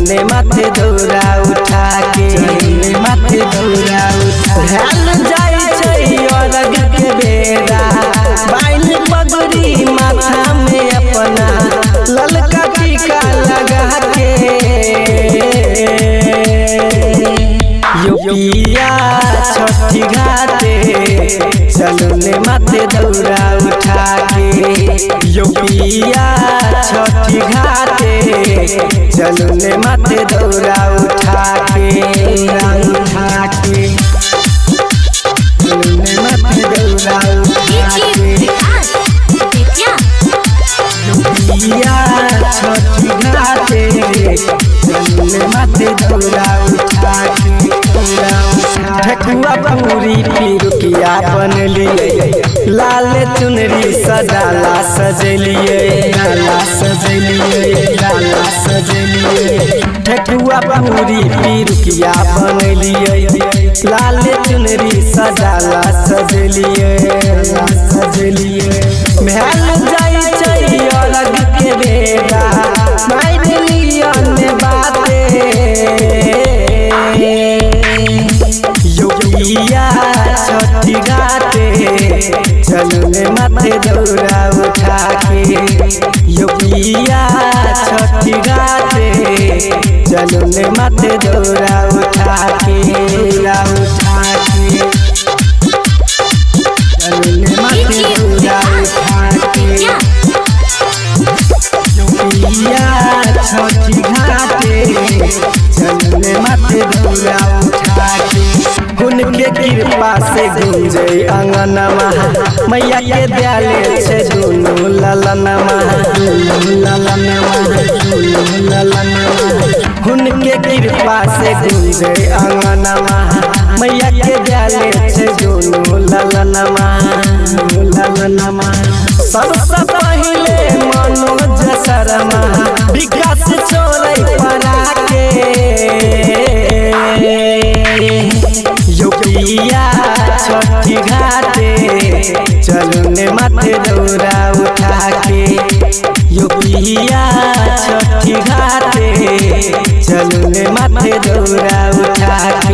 ने माथे दौरा उठा के माथे दौरा उठा जाई छै अरग के बेरा बाइल पगड़ी माथा में अपना ललका टीका लगा के योपिया छठी घाटे चलो ने माथे दौरा उठा के योपिया छठी घाटे चलो ने माथे दौरा उठा के उठा के चलो ने माथे दौरा उठा के योपिया छठी घाटे चलो ने माथे दौरा उठा के ठकुआ पूरी पिरुकिया बनलिए लाल चुनरी सजाला सजलिए लाला सजलिए लाला सजलिए ठकुआ पूरी पिरुकिया बनलिए लाल चुनरी सजाला सजलिए सजलिए महल जाई छै अलग के बेरा माइलिया ने बाते योपिया छठी घाटे चलो ने माथे दौरा उठा के योपिया छठी घाटे चलो ने माथे दौरा उठा के चलो ने माथे दौरा उठा के योपिया छठी घाटे चलो ने माथे दौरा उठा के उनके कृपा से गुंजे अंगनमा मैया के दयाले छे दुनू ललनमा उनके कृपा से गुंजे अंगनमा मैया के दयाले छे दुनू ललनमा सबसे पहले मनोज शर्मा विकास छोड़े पड़ा के योपिया छठी घाटे चलो ने माथे दौरा उठा के योपिया छठी घाटे चलो ने माथे दौरा उठा के।